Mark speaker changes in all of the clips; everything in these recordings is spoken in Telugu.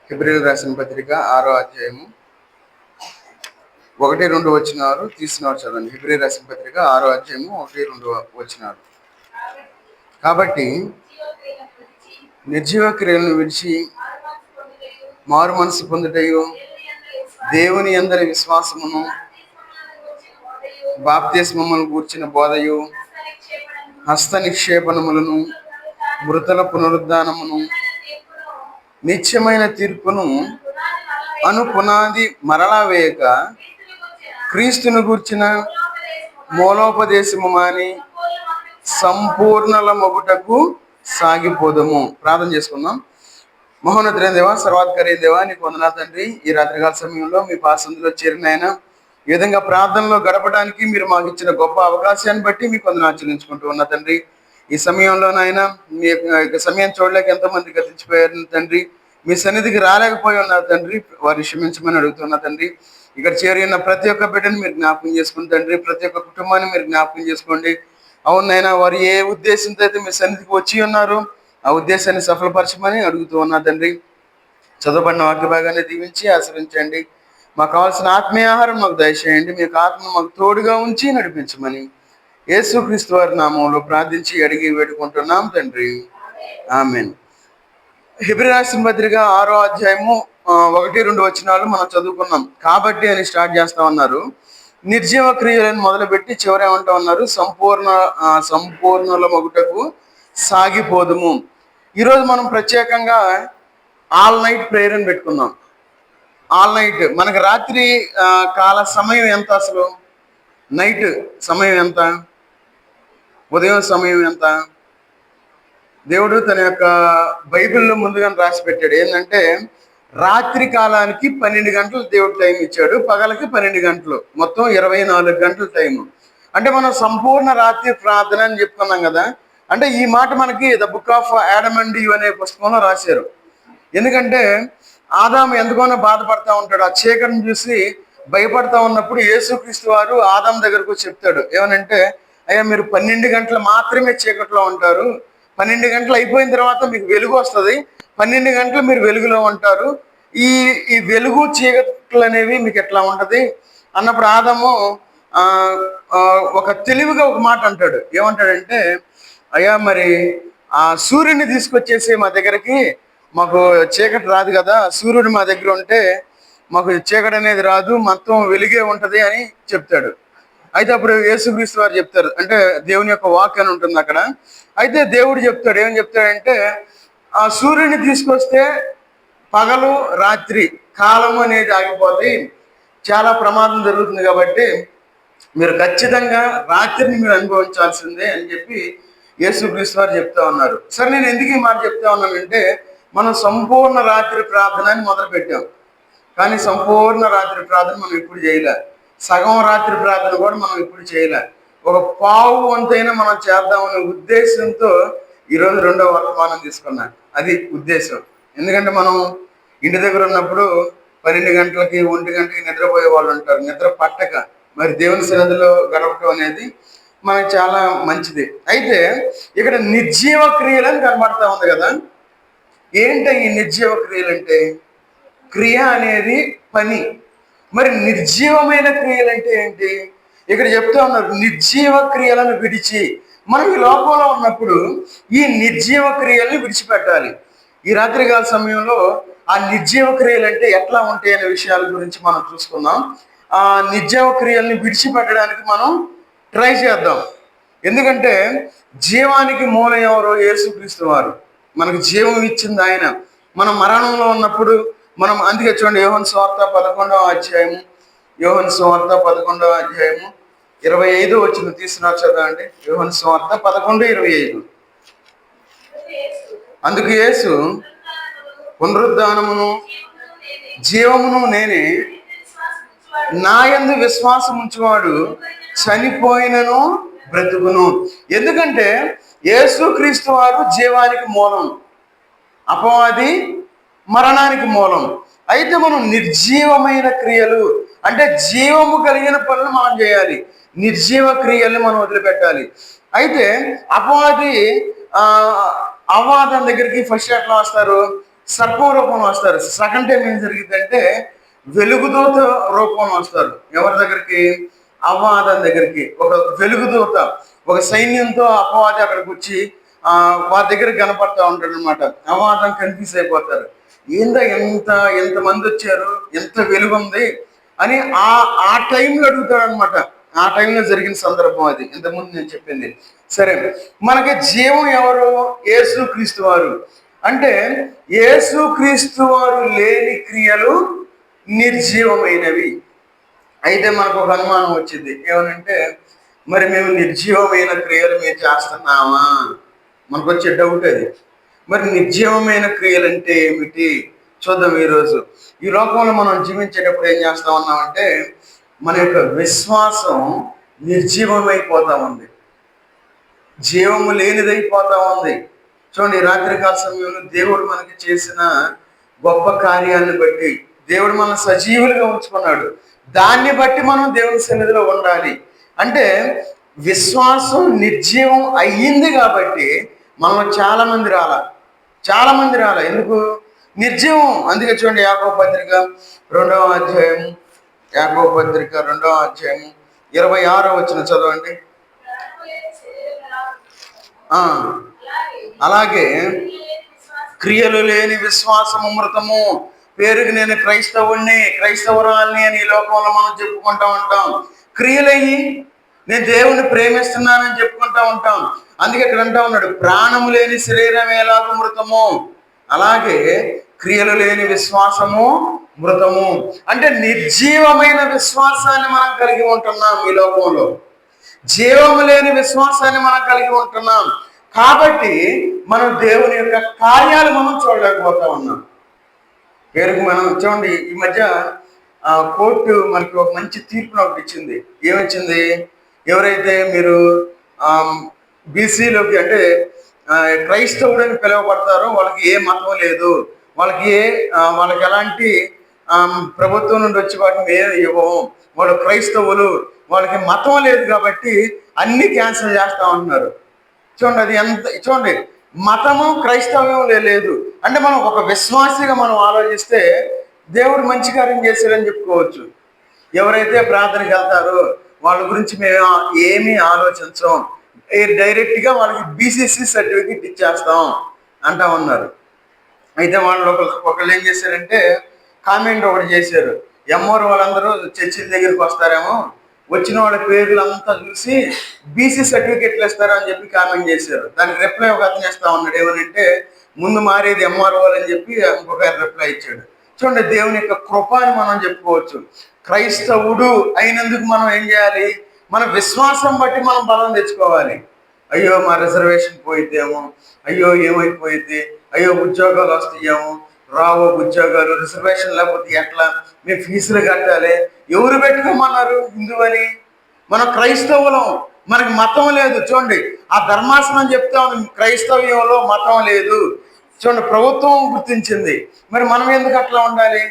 Speaker 1: హెబ్రీయులకు రాసిన పత్రిక 6వ అధ్యాయము 1-2 వచనాలు తీసినవారు చదవండి. హెబ్రీయులకు రాసిన పత్రిక 6వ అధ్యాయము 1-2 వచనాలు. కాబట్టి నిర్జీవ క్రియలను విడిచి మారు మనసు పొందుటయు, దేవుని యందలి విశ్వాసమును, బాప్తిస్మమును గూర్చిన బోధయు, హస్త నిక్షేపణములను, మృతుల పునరుద్ధానమును, నిత్యమైన తీర్పును అను పునాది మరలా వేయక, క్రీస్తును గూర్చిన మూలోపదేశము మాని సంపూర్ణల మొగుటకు సాగిపోదము. ప్రార్థన చేసుకుందాం. మహోన్నతుడైన దేవా, సర్వాధికారి దేవా, నీకు వందనాలు తండ్రి. ఈ రాత్రికాల సమయంలో మీ పాసందులో చేరిన ఆయన ఈ విధంగా ప్రార్థనలో గడపడానికి మీరు మాకు ఇచ్చిన గొప్ప అవకాశాన్ని బట్టి మీకు వందనాలు చెల్లించుకుంటూ ఉన్నా తండ్రి. ఈ సమయంలో నాయన మీ యొక్క సమయం చూడలేక ఎంతోమంది గతించిపోయారు తండ్రి. మీ సన్నిధికి రాలేకపోయి ఉన్నారు తండ్రి. వారిని క్షమించమని అడుగుతున్నా తండ్రి. ఇక్కడ చేరి ఉన్న ప్రతి ఒక్క బిడ్డని మీరు జ్ఞాపకం చేసుకోండి తండ్రి. ప్రతి ఒక్క కుటుంబాన్ని మీరు జ్ఞాపకం చేసుకోండి. అవునైనా వారు ఏ ఉద్దేశంతో అయితే మీ సన్నిధికి వచ్చి ఉన్నారు ఆ ఉద్దేశాన్ని సఫలపరచమని అడుగుతూ ఉన్నా తండ్రి. చదవబడిన వాక్య భాగాన్ని దీవించి ఆశ్రయించండి. మాకు కావాల్సిన ఆత్మీయ ఆహారం మాకు దయచేయండి. మీకు ఆత్మ మాకు తోడుగా ఉంచి నడిపించమని యేసుక్రీస్తు వారి నామంలో ప్రార్థించి అడిగి వేడుకుంటున్నాం తండ్రి. ఆమేన్. హెబ్రీ రాసిన పత్రిక 6వ అధ్యాయము 1-2 వచనాలు మనం చదువుకున్నాం. కాబట్టి అని స్టార్ట్ చేస్తా ఉన్నారు. నిర్జీవ క్రియలను మొదలుపెట్టి చివరి ఏమంటా ఉన్నారు, సంపూర్ణల మొగుటకు సాగిపోదుము. ఈరోజు మనం ప్రత్యేకంగా ఆల్ నైట్ ప్రేయర్ అని పెట్టుకుందాం. ఆల్ నైట్ మనకు రాత్రి కాల సమయం ఎంత, అసలు నైట్ సమయం ఎంత, ఉదయం సమయం ఎంత? దేవుడు తన యొక్క బైబిల్లో ముందుగా రాసి పెట్టాడు. ఏంటంటే రాత్రి కాలానికి 12 గంటలు దేవుడు టైం ఇచ్చాడు, పగలకి 12 గంటలు, మొత్తం 24 గంటల టైము. అంటే మనం సంపూర్ణ రాత్రి ప్రార్థన అని చెప్పుకున్నాం కదా. అంటే ఈ మాట మనకి the book of Adam and Eve అనే పుస్తకంలో రాశారు. ఎందుకంటే ఆదాము ఎందుకైనా బాధపడతా ఉంటాడు. ఆ చీకటిని చూసి భయపడతా ఉన్నప్పుడు యేసుక్రీస్తు వారు ఆదాము దగ్గరకు చెప్తాడు. ఏమనంటే, అయ్యా మీరు 12 గంటలు మాత్రమే చీకట్లో ఉంటారు, 12 గంటలు అయిపోయిన తర్వాత మీకు వెలుగు వస్తుంది, 12 గంటలు మీరు వెలుగులో ఉంటారు, ఈ వెలుగు చీకట్లు అనేవి మీకు ఎట్లా ఉంటుంది అన్నప్పుడు ఆదాము ఒక తెలివిగా ఒక మాట అంటాడు. ఏమంటాడంటే, అయ్యా మరి ఆ సూర్యుని తీసుకొచ్చేసి మా దగ్గరికి, మాకు చీకటి రాదు కదా, సూర్యుడు మా దగ్గర ఉంటే మాకు చీకటి అనేది రాదు, మొత్తం వెలుగే ఉంటుంది అని చెప్తాడు. అయితే అప్పుడు యేసుక్రీస్తు వారు చెప్తారు, అంటే దేవుని యొక్క వాక్ అని ఉంటుంది అక్కడ. అయితే దేవుడు చెప్తాడు, ఏమని చెప్తాడంటే, ఆ సూర్యుని తీసుకొస్తే పగలు రాత్రి కాలం అనేది ఆగిపోతే చాలా ప్రమాదం జరుగుతుంది, కాబట్టి మీరు ఖచ్చితంగా రాత్రిని మీరు అనుభవించాల్సిందే అని చెప్పి యేసుక్రీస్తు వారు చెప్తా ఉన్నారు. సరే, నేను ఎందుకు ఈ మాట చెప్తా ఉన్నానంటే, మనం సంపూర్ణ రాత్రి ప్రార్థన అని మొదలు పెట్టాం, కానీ సంపూర్ణ రాత్రి ప్రార్థన మనం ఇప్పుడు చేయలే. సగం రాత్రి ప్రార్థన కూడా మనం ఇప్పుడు చేయలే. ఒక పావు వంతైనా మనం చేద్దామనే ఉద్దేశంతో ఈరోజు 2వ వర్తమానం తీసుకున్నా. అది ఉద్దేశం. ఎందుకంటే మనం ఇంటి దగ్గర ఉన్నప్పుడు 12 గంటలకి 1 గంటకి నిద్రపోయే వాళ్ళు ఉంటారు. నిద్ర పట్టక మరి దేవుని సన్నిధిలో గడపటం అనేది మనకి చాలా మంచిది. అయితే ఇక్కడ నిర్జీవ క్రియలని కనబడతా ఉంది కదా. ఏంటి ఈ నిర్జీవ క్రియలు అంటే? క్రియ అనేది పని. మరి నిర్జీవమైన క్రియలు అంటే ఏంటి? ఇక్కడ చెప్తా ఉన్నారు, నిర్జీవ క్రియలను విడిచి. మనం ఈ లోకంలో ఉన్నప్పుడు ఈ నిర్జీవ క్రియల్ని విడిచిపెట్టాలి. ఈ రాత్రికాల సమయంలో ఆ నిర్జీవ క్రియలు అంటే ఎట్లా ఉంటాయి అనే విషయాల గురించి మనం చూసుకుందాం. ఆ నిర్జీవ క్రియల్ని విడిచిపెట్టడానికి మనం ట్రై చేద్దాం. ఎందుకంటే జీవానికి మూలం ఎవరో? యేసుక్రీస్తు వారు. మనకు జీవం ఇచ్చింది ఆయన. మనం మరణంలో ఉన్నప్పుడు మనం, అందుకే చూడండి, యోహాను సువార్త 11వ అధ్యాయము, యోహాను సువార్త 11వ అధ్యాయము 25 వచ్చిన తీసుకున్నారు చదవండి. యోహాను సువార్త 11:25. అందుకు యేసు, పునరుద్ధానమును జీవమును నేనే, నా యందు విశ్వాసం ఉంచువాడు చనిపోయినను బ్రతుకును. ఎందుకంటే యేసుక్రీస్తు వారు జీవానికి మూలం, అపవాది మరణానికి మూలం. అయితే మనం నిర్జీవమైన క్రియలు అంటే జీవము కలిగిన పనులు మనం చేయాలి, నిర్జీవ క్రియల్ని మనం వదిలిపెట్టాలి. అయితే అపవాది అవ్వాదం దగ్గరికి ఫస్ట్ ఎట్లా వస్తారు? సర్పం రూపంలో వస్తారు. సెకండ్ టైం ఏం జరిగిందంటే వెలుగుదూత రూపంలో వస్తారు. ఎవరి దగ్గరికి? అపవాదం దగ్గరికి. ఒక వెలుగుదూత, ఒక సైన్యంతో అపవాది అక్కడికి వచ్చి వారి దగ్గర కనపడతా ఉంటాడు అనమాట. అపవాదం కన్ఫ్యూజ్ అయిపోతారు. ఎంతమంది వచ్చారు, ఎంత వెలుగు ఉంది అని ఆ టైంలో అడుగుతాడు అనమాట. ఆ టైంలో జరిగిన సందర్భం అది, ఇంతకుముందు నేను చెప్పింది. సరే, మనకి జీవం ఎవరు? యేసుక్రీస్తు వారు. అంటే యేసుక్రీస్తు వారు లేని క్రియలు నిర్జీవమైనవి. అయితే మనకు ఒక అనుమానం వచ్చింది, ఏమనంటే మరి మేము నిర్జీవమైన క్రియలు మేము చేస్తున్నామా? మనకు వచ్చే డౌట్ అది. మరి నిర్జీవమైన క్రియలు అంటే ఏమిటి చూద్దాం ఈరోజు. ఈ లోకంలో మనం జీవించేటప్పుడు ఏం చేస్తా ఉన్నామంటే మన యొక్క విశ్వాసం నిర్జీవమైపోతా ఉంది, జీవము లేనిదైపోతా ఉంది. చూడండి, రాత్రికాల సమయంలో దేవుడు మనకి చేసిన గొప్ప కార్యాలను బట్టి దేవుడు మన సజీవులుగా ఉంచుకున్నాడు. దాన్ని బట్టి మనం దేవుని సన్నిధిలో ఉండాలి. అంటే విశ్వాసం నిర్జీవం అయ్యింది కాబట్టి మనం చాలా మంది రాల. ఎందుకు? నిర్జీవం. అందుకే చూడండి, యాకోబు పత్రిక 2వ అధ్యాయం, యాకోబు పత్రిక 2వ అధ్యాయం 26వ వచనం చదవండి. అలాగే క్రియలు లేని విశ్వాసము మృతము. పేరుకి నేను క్రైస్తవుణ్ణి, క్రైస్తవురాల్ని అని ఈ లోకంలో మనం చెప్పుకుంటా ఉంటాం. క్రియలయ్యి నేను దేవుణ్ణి ప్రేమిస్తున్నానని చెప్పుకుంటా ఉంటాం. అందుకే ఇక్కడ అంటా ఉన్నాడు, ప్రాణము లేని శరీరం ఎలాగో మృతము, అలాగే క్రియలు లేని విశ్వాసము మృతము. అంటే నిర్జీవమైన విశ్వాసాన్ని మనం కలిగి ఉంటున్నాం ఈ లోకంలో. జీవము లేని విశ్వాసాన్ని మనం కలిగి ఉంటున్నాం. కాబట్టి మనం దేవుని యొక్క కార్యాలు మనం చూడలేకపోతా ఉన్నాం. పేరుకు మనం చూడండి, ఈ మధ్య కోర్టు మనకి ఒక మంచి తీర్పును ఒకటి ఇచ్చింది. ఏమిచ్చింది? ఎవరైతే మీరు బీసీలోకి అంటే క్రైస్తవుడని పిలువబడతారో వాళ్ళకి ఏ మతం లేదు, వాళ్ళకి ఎలాంటి ప్రభుత్వం నుండి వచ్చి వాటిని ఇవ్వము, వాళ్ళు క్రైస్తవులు, వాళ్ళకి మతం లేదు కాబట్టి అన్ని క్యాన్సిల్ చేస్తా ఉంటున్నారు. చూడండి, అది ఎంత, చూడండి, మతము క్రైస్తవ్యం లేదు అంటే మనం ఒక విశ్వాసిగా మనం ఆలోచిస్తే దేవుడు మంచి కార్యం చేశాడని చెప్పుకోవచ్చు. ఎవరైతే ప్రార్థనకి వెళ్తారో వాళ్ళ గురించి మేము ఏమీ ఆలోచించం, డైరెక్ట్గా వాళ్ళకి బీసీసీ సర్టిఫికెట్ ఇచ్చేస్తాం అంటా ఉన్నారు. అయితే వాళ్ళు ఒకళ్ళు ఏం చేశారంటే కామెంట్ ఒకటి చేశారు, ఎంఆర్ వాళ్ళందరూ చర్చిల దగ్గరికి వస్తారేమో, వచ్చిన వాళ్ళ పేర్లు అంతా చూసి బీసీ సర్టిఫికెట్లు ఇస్తారు అని చెప్పి కామెంట్ చేశారు. దానికి రిప్లై ఒక అతను ఇస్తా ఉన్నాడు, ఏమనంటే ముందు మారేది ఎంఆర్ఓ అని చెప్పి ఇంకొక రిప్లై ఇచ్చాడు. చూడండి, దేవుని యొక్క కృప అని మనం చెప్పుకోవచ్చు. క్రైస్తవుడు అయినందుకు మనం ఏం చేయాలి? మన విశ్వాసం బట్టి మనం బలం తెచ్చుకోవాలి. అయ్యో మా రిజర్వేషన్ పోయిద్దేమో, అయ్యో ఏమైపోయిద్ది, అయ్యో ఉద్యోగాలు వస్తాయేమో, రావో ఉద్యోగాలు, రిజర్వేషన్ లేకపోతే ఎట్లా, మేము ఫీజులు కట్టాలి. ఎవరు పెట్టుకోమన్నారు హిందూ అని? మనం క్రైస్తవులం, మనకి మతం లేదు. చూడండి, ఆ ధర్మాసనం చెప్తా ఉంది క్రైస్తవ్యంలో మతం లేదు. చూడండి, ప్రభుత్వం గుర్తించింది, మరి మనం ఎందుకు అట్లా ఉండాలి?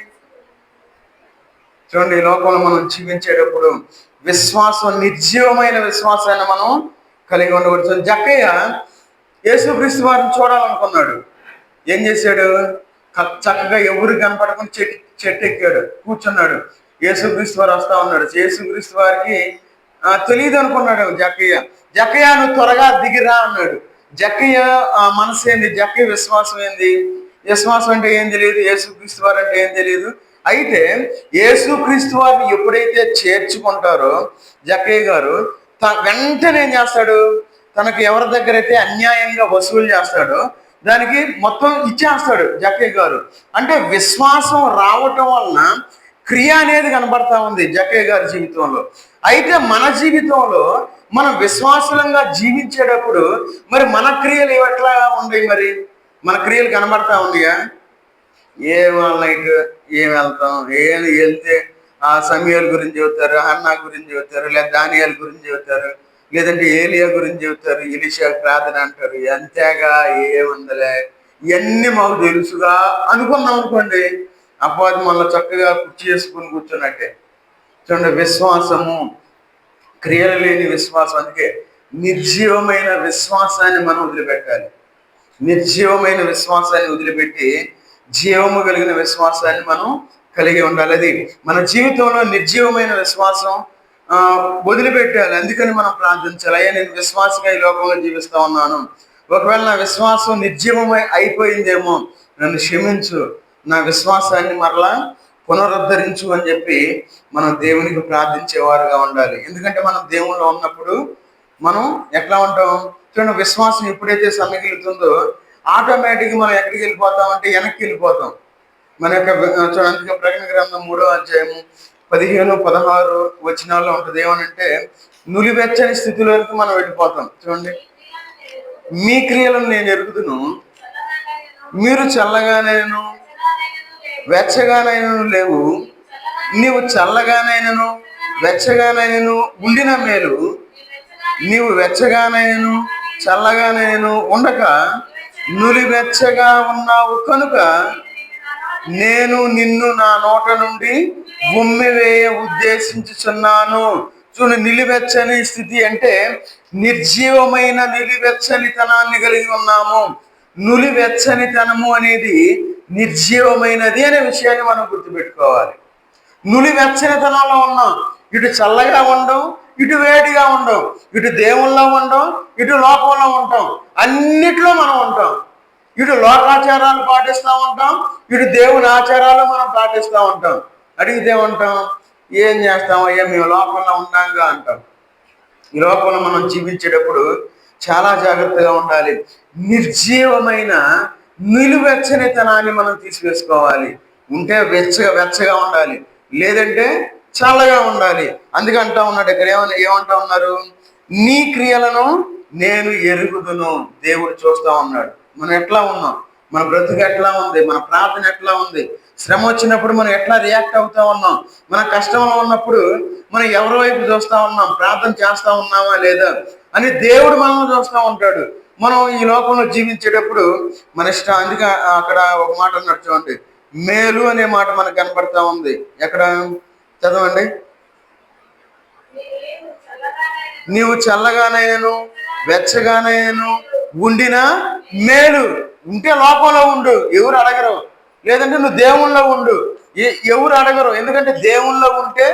Speaker 1: చూడండి, ఈ లోకంలో మనం జీవించేటప్పుడు విశ్వాసం, నిర్జీవమైన విశ్వాసాన్ని మనం కలిగి ఉండవచ్చు. జక్కయ్య యేసుక్రీస్తు వారిని చూడాలనుకున్నాడు. ఏం చేశాడు? చక్కగా ఎవరు కనపడకుండా చెట్టు ఎక్కాడు, కూర్చున్నాడు. యేసుక్రీస్తు వారు వస్తా ఉన్నాడు. యేసుక్రీస్తు వారికి తెలియదు అనుకున్నాడు జక్కయ్య నువ్వు త్వరగా దిగిరా అన్నాడు. జక్కయ్య మనసు ఏంది? జక్కయ్య విశ్వాసం ఏంది? విశ్వాసం అంటే ఏం తెలియదు, యేసుక్రీస్తు వారు అంటే ఏం తెలియదు. అయితే యేసుక్రీస్తు వారిని ఎప్పుడైతే చేర్చుకుంటారో జక్కయ్య గారు వెంటనే ఏం చేస్తాడు? తనకు ఎవరి దగ్గర అయితే అన్యాయంగా వసూలు చేస్తాడో దానికి మొత్తం ఇచ్చేస్తాడు జక్కయ్య గారు. అంటే విశ్వాసం రావటం వలన క్రియ అనేది కనబడతా ఉంది జక్కయ్య గారి జీవితంలో. అయితే మన జీవితంలో మనం విశ్వాసంగా జీవించేటప్పుడు మరి మన క్రియలు ఎట్లా ఉన్నాయి? మరి మన క్రియలు కనబడతా ఉన్నాయా? నైట్ ఏం వెళ్తాం, వెళ్తే ఆ సమయాల గురించి చెబుతారు, హన్నా గురించి చెబుతారు, లేదా దానియాల గురించి చెబుతారు, లేదంటే ఏలియా గురించి చెబుతారు, ఎలీషా ప్రార్థన అంటారు. అంతేగా ఏముందలే, ఇవన్నీ మాకు తెలుసుగా అనుకున్నాం అనుకోండి, అపవాది మళ్ళీ చక్కగా కుర్చీ చేసుకుని కూర్చున్నట్టే. చూడండి, విశ్వాసము, క్రియలు లేని విశ్వాసం. అందుకే నిర్జీవమైన విశ్వాసాన్ని మనం వదిలిపెట్టాలి. నిర్జీవమైన విశ్వాసాన్ని వదిలిపెట్టి జీవము కలిగిన విశ్వాసాన్ని మనం కలిగి ఉండాలి. అది మన జీవితంలో నిర్జీవమైన విశ్వాసం వదిలిపెట్టాలి. అందుకని మనం ప్రార్థించాలి, అయ్యా నేను విశ్వాసంగా ఈ లోకంలో జీవిస్తా ఉన్నాను, ఒకవేళ నా విశ్వాసం నిర్జీవమై అయిపోయిందేమో నన్ను క్షమించు, నా విశ్వాసాన్ని మరలా పునరుద్ధరించు అని చెప్పి మనం దేవునికి ప్రార్థించేవారుగా ఉండాలి. ఎందుకంటే మనం దేవుల్లో ఉన్నప్పుడు మనం ఎట్లా ఉంటాం చూడండి, విశ్వాసం ఎప్పుడైతే సన్నగిలుతుందో ఆటోమేటిక్గా మనం ఎక్కడికి వెళ్ళిపోతామంటే వెనక్కి వెళ్ళిపోతాం. మన యొక్క చూడండి, ప్రకటన గ్రంథం 3వ అధ్యాయము 15-16 వచనాల్లో ఉంటుంది. ఏమనంటే నులివెచ్చని స్థితిలోకి మనం వెళ్ళిపోతాం. చూడండి, మీ క్రియలను నేను ఎరుగుదును, మీరు చల్లగానైనను వెచ్చగానైనను లేవు, నీవు చల్లగానైనను వెచ్చగానైనను ఉండిన మేలు, నీవు వెచ్చగానైనను చల్లగానైనను ఉండక నులివెచ్చగా ఉన్నావు కనుక నేను నిన్ను నా నోట నుండి ఉమ్మివేయ ఉద్దేశించుచున్నాను. చూడండి, నిలివెచ్చని స్థితి అంటే నిర్జీవమైన నిలివెచ్చనితనాన్ని కలిగి ఉన్నాము. నులివెచ్చనితనము అనేది నిర్జీవమైనది అనే విషయాన్ని మనం గుర్తుపెట్టుకోవాలి. నులివెచ్చనితనంలో ఉన్నాం, ఇటు చల్లగా ఉండవు, ఇటు వేడిగా ఉండవు, ఇటు దేవుల్లో ఉండవు, ఇటు లోకంలో ఉంటాం, అన్నిట్లో మనం ఉంటాం. ఇటు లోకాచారాలు పాటిస్తూ ఉంటాం, ఇటు దేవుని ఆచారాలు మనం పాటిస్తూ ఉంటాం. అడిగితే ఉంటాం, ఏం చేస్తాం అయ్యా మేము లోకంలో ఉన్నాంగా అంటాం. ఈ లోకంలో మనం జీవించేటప్పుడు చాలా జాగ్రత్తగా ఉండాలి. నిర్జీవమైన నిలువెచ్చనితనాన్ని మనం తీసివేసుకోవాలి. ఉంటే వెచ్చగా ఉండాలి, లేదంటే చల్లగా ఉండాలి. అందుకే అంటా ఉన్నాడు ఇక్కడ, ఏమంటా ఉన్నారు, నీ క్రియలను నేను ఎరుగుదును. దేవుడు చూస్తా ఉన్నాడు మనం ఎట్లా ఉన్నాం, మన బ్రతుకు ఎట్లా ఉంది, మన ప్రార్థన ఎట్లా ఉంది, శ్రమ వచ్చినప్పుడు మనం ఎట్లా రియాక్ట్ అవుతా ఉన్నాం, మన కష్టంలో ఉన్నప్పుడు మనం ఎవరి వైపు చూస్తా ఉన్నాం, ప్రార్థన చేస్తా ఉన్నామా లేదా అని దేవుడు మనల్ని చూస్తూ ఉంటాడు. మనం ఈ లోకంలో జీవించేటప్పుడు మన ఇష్టం. అందుకే అక్కడ ఒక మాట అన్నట్టు చూడండి, మేలు అనే మాట మనకు కనపడతా ఉంది. ఎక్కడ చదవండి, నీవు చల్లగానైనను వెచ్చగానైనను ఉండిన మేలు. ఉంటే లోకంలో ఉండు, ఎవరు అడగరు. లేదంటే నువ్వు దేవుళ్ళలో ఉండు, ఎవరు అడగరు. ఎందుకంటే దేవుళ్ళలో ఉంటే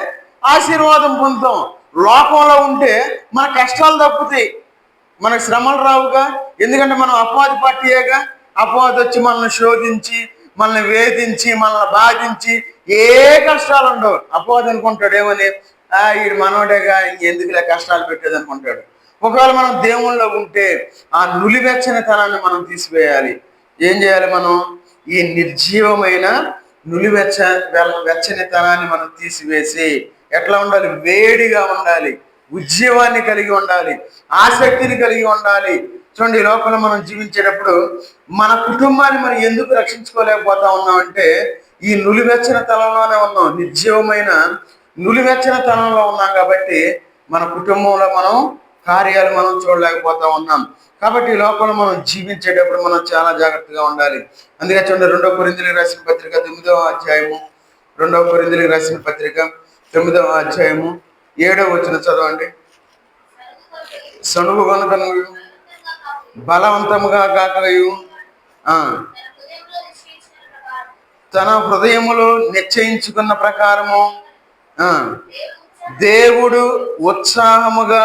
Speaker 1: ఆశీర్వాదం పొందుతాం, లోకంలో ఉంటే మన కష్టాలు తప్పుతాయి, మనకు శ్రమలు రావుగా. ఎందుకంటే మనం అపవాది పట్టియేగా. అపవాది వచ్చి మనల్ని శోధించి, మనల్ని వేధించి, మనల్ని బాధించి ఏ కష్టాలు ఉండవు. అపవాది అనుకుంటాడు ఏమని, వీడు మనోడేగా, ఇంకెందుకులే కష్టాలు పెట్టేది అనుకుంటాడు. ఒకవేళ మనం దేవుళ్ళలో ఉంటే ఆ నులివెచ్చనితనాన్ని మనం తీసివేయాలి. ఏం చేయాలి, మనం ఈ నిర్జీవమైన వెచ్చనితనాన్ని మనం తీసివేసి ఎట్లా ఉండాలి, వేడిగా ఉండాలి, ఉజ్జీవాన్ని కలిగి ఉండాలి, ఆసక్తిని కలిగి ఉండాలి. చూడండి, ఈ లోకంలో మనం జీవించేటప్పుడు మన కుటుంబాన్ని మనం ఎందుకు రక్షించుకోలేకపోతా ఉన్నామంటే ఈ నులివెచ్చని తలంలోనే ఉన్నాం, నిర్జీవమైన నులివెచ్చని తలంలో ఉన్నాం. కాబట్టి మన కుటుంబంలో మనం కార్యాలు మనం చూడలేకపోతా ఉన్నాం. కాబట్టి ఈ లోకంలో మనం జీవించేటప్పుడు మనం చాలా జాగ్రత్తగా ఉండాలి. అందుకే చూడండి, 2వ కొరింథీయులకు రాసిన పత్రిక 9వ అధ్యాయము, 2వ కొరింథీయులకు రాసిన పత్రిక 9వ అధ్యాయము 7వ వచనం చదవండి. సనుగు గనుకను బలవంతముగా కాకయు తన హృదయములో నిశ్చయించుకున్న ప్రకారము దేవుడు ఉత్సాహముగా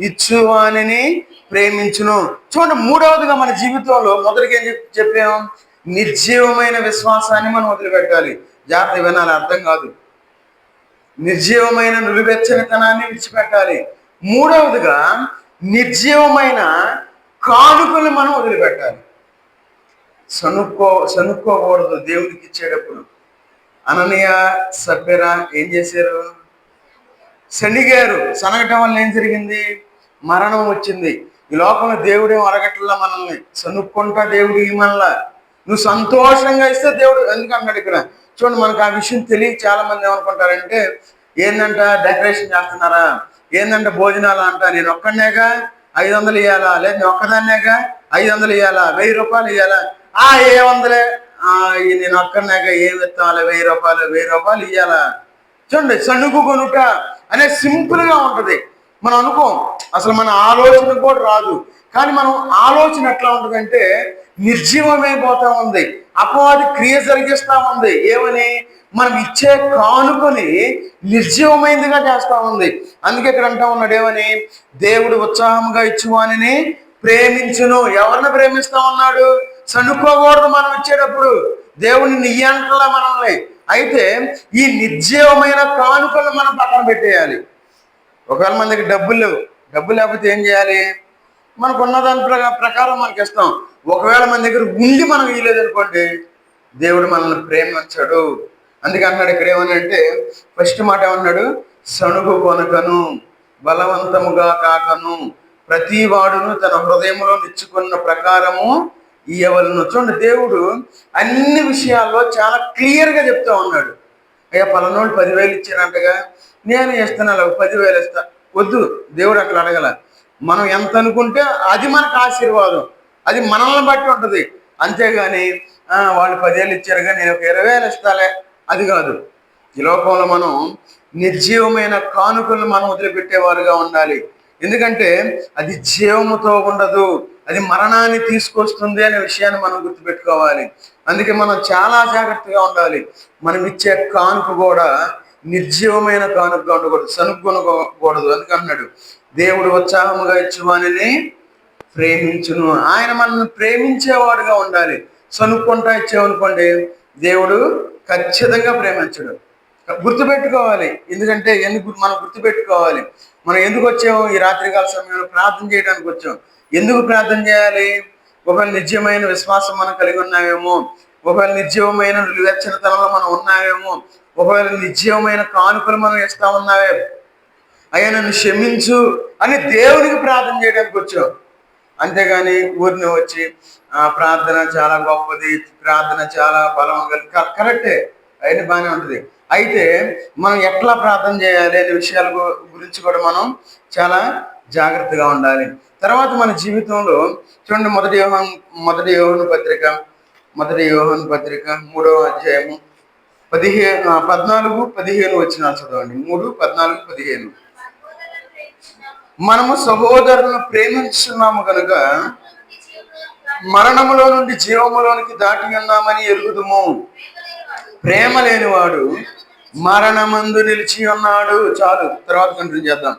Speaker 1: ఇచ్చువానిని ప్రేమించును. చూడండి, 3వదిగా మన జీవితంలో మొదటిగా ఏం చెప్పాం, నిర్జీవమైన విశ్వాసాన్ని మనం వదిలిపెట్టాలి. జాగ్రత్త వినాలి, అర్థం కాదు. నిర్జీవమైన నులివెచ్చనితనాన్ని విడిచిపెట్టాలి. 3వదిగా నిర్జీవమైన కానుకలు మనం వదిలిపెట్టాలి. సనుక్కోకూడదు దేవుడికి ఇచ్చేటప్పుడు. అననీయ సప్ఫీరా ఏం చేశారు, శనిగారు. సనగటం వల్ల ఏం జరిగింది, మరణం వచ్చింది. ఈ లోకంలో దేవుడేమో అరగట్లా మనల్ని, సనుక్కుంటా దేవుడు ఇవ్వమల్లా. నువ్వు సంతోషంగా ఇస్తే దేవుడు ఎందుకంటాడు ఇక్కడ. చూడండి, మనకు ఆ విషయం తెలియక చాలా మంది ఏమనుకుంటారంటే, ఏంటంట డెకరేషన్ చేస్తున్నారా, ఏంటంటే భోజనాలు అంట, నేను ఒక్కడనేగా 500 ఇవ్వాలా, లేదు నేను ఒక్కదాన్నేగా 500 ఇవ్వాలా, 1000 రూపాయలు ఇవ్వాలా, ఏ 100లే, నేను ఒక్కడనేగా ఏమి ఇస్తాను, 1000 రూపాయలు ఇవ్వాలా. చూడండి, సణుగు కొనుక అనే సింపుల్ గా ఉంటది. మనం అనుకోం, అసలు మన ఆలోచన కూడా రాదు. కానీ మనం ఆలోచన ఎట్లా ఉంటుందంటే నిర్జీవమైపోతా ఉంది. అపవాది క్రియ జరిగిస్తా ఉంది. ఏమని? మనం ఇచ్చే కానుకని నిర్జీవమైనదిగా చేస్తా ఉంది. అందుకే ఇక్కడ అంటా ఉన్నాడు ఏమని? దేవుడు ఉత్సాహంగా ఇచ్చువానిని ప్రేమించును. ఎవరిని ప్రేమిస్తా ఉన్నాడు? సనుక్కోకూడదు మనం ఇచ్చేటప్పుడు. దేవుని నియ్యంటలా మనల్ని. అయితే ఈ నిర్జీవమైన కానుకలు మనం పక్కన పెట్టేయాలి. ఒకవేళ మన దగ్గర డబ్బులు లేకపోతే ఏం చేయాలి? మనకు ఉన్న దాని ప్రకారం మనకి ఇస్తాం. ఒకవేళ మన దగ్గర ఉండి మనం ఇయ్యలేదు అనుకోండి, దేవుడు మనల్ని ప్రేమించాడు. అందుకే అన్నాడు ఇక్కడ ఏమనంటే, ఫస్ట్ మాట ఏమన్నాడు? సణుగు కొనకను బలవంతముగా కాకను ప్రతి వాడును తన హృదయంలో నిచ్చుకున్న ప్రకారము ఇయ్యవలను. చూడండి, దేవుడు అన్ని విషయాల్లో చాలా క్లియర్గా చెప్తా ఉన్నాడు. అయ్యా పలానోళ్ళు 10,000 ఇచ్చారంటగా, నేను ఇస్తాను 10,000 ఇస్తా. వద్దు, దేవుడు అట్లా అడగల. మనం ఎంత అనుకుంటే అది మనకు ఆశీర్వాదం. అది మనల్ని బట్టి ఉంటుంది. అంతేగాని వాళ్ళు 10,000 ఇచ్చారుగా నేను ఒక 20,000 ఇస్తాలే, అది కాదు. ఈ లోకంలో మనం నిర్జీవమైన కానుకలను మనం వదిలిపెట్టేవారుగా ఉండాలి. ఎందుకంటే అది జీవముతో ఉండదు, అది మరణాన్ని తీసుకొస్తుంది అనే విషయాన్ని మనం గుర్తుపెట్టుకోవాలి. అందుకే మనం చాలా జాగ్రత్తగా ఉండాలి. మనం ఇచ్చే కానుక కూడా నిర్జీవమైన కానుకగా ఉండకూడదు, సనుక్కొనకూడదు. అందుకన్నాడు దేవుడు ఉత్సాహముగా ఇచ్చువానిని ప్రేమించును. ఆయన మనల్ని ప్రేమించేవాడుగా ఉండాలి. సనుక్కుంటా ఇచ్చేవనుకోండి, దేవుడు ఖచ్చితంగా ప్రేమించడు. గుర్తుపెట్టుకోవాలి. ఎందుకంటే మనం గుర్తుపెట్టుకోవాలి, మనం ఎందుకు వచ్చాము? ఈ రాత్రికాల సమయంలో ప్రార్థన చేయడానికి వచ్చాం. ఎందుకు ప్రార్థన చేయాలి? ఒకవేళ నిజమైన విశ్వాసం మనం కలిగి ఉన్నామేమో, ఒకవేళ నిర్జీవమైన నిలువెచ్చనతనంలో మనం ఉన్నామేమో, ఒకవేళ నిర్జీవమైన కానుకలు మనం ఇస్తా ఉన్నావే, అయ్యా నన్ను క్షమించు అని దేవునికి ప్రార్థన చేయడానికి వచ్చాం. అంతేగాని ఊరిని వచ్చి ప్రార్థన చాలా గొప్పది, ప్రార్థన చాలా బలం కరెక్టే, అవన్నీ బాగానే ఉంటుంది. అయితే మనం ఎట్లా ప్రార్థన చేయాలి అనే విషయాల గురించి కూడా మనం చాలా జాగ్రత్తగా ఉండాలి. తర్వాత మన జీవితంలో చూడండి, మొదటి యోహాను పత్రిక 3వ అధ్యాయము 14-15 వచనాలు చదవండి. 3:14-15. మనము సహోదరులను ప్రేమించున్నాము కనుక మరణములో నుండి జీవములోనికి దాటి ఉన్నామని ఎరుగుదుము. ప్రేమ లేనివాడు మరణమందు నిలిచి ఉన్నాడు. చాలు, తర్వాత కంటిన్యూ చేద్దాం.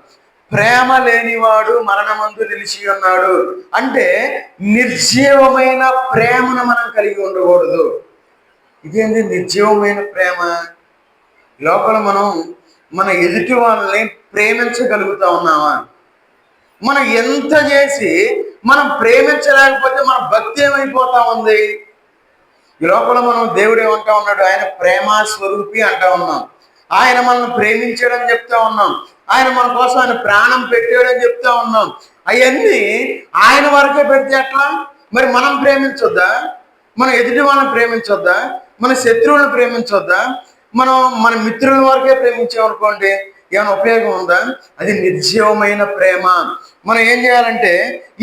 Speaker 1: ప్రేమ లేనివాడు మరణమందు నిలిచి ఉన్నాడు అంటే నిర్జీవమైన ప్రేమను మనం కలిగి ఉండకూడదు. ఇదేంటి నిర్జీవమైన ప్రేమ? లోపల మనం మన ఎదుటి వాళ్ళని ప్రేమించగలుగుతా ఉన్నామా? మనం ఎంత చేసి మనం ప్రేమించలేకపోతే మన భక్తి ఏమైపోతా ఉంది? ఈ లోపల మనం దేవుడు ఏమంటా ఉన్నాడు? ఆయన ప్రేమ స్వరూపి అంటా ఉన్నాం. ఆయన మనల్ని ప్రేమించాడని చెప్తా ఉన్నాం. ఆయన మన కోసం ఆయన ప్రాణం పెట్టాడని చెప్తా ఉన్నాం. అవన్నీ ఆయన వరకే పెడితే ఎట్లా? మరి మనం ప్రేమించొద్దా? మన ఎదుటి వాళ్ళని ప్రేమించొద్దా? మన శత్రువులను ప్రేమించొద్దా? మన మిత్రుల వరకే ప్రేమించామనుకోండి, ఏమైనా ఉపయోగం ఉందా? అది నిర్జీవమైన ప్రేమ. మనం ఏం చేయాలంటే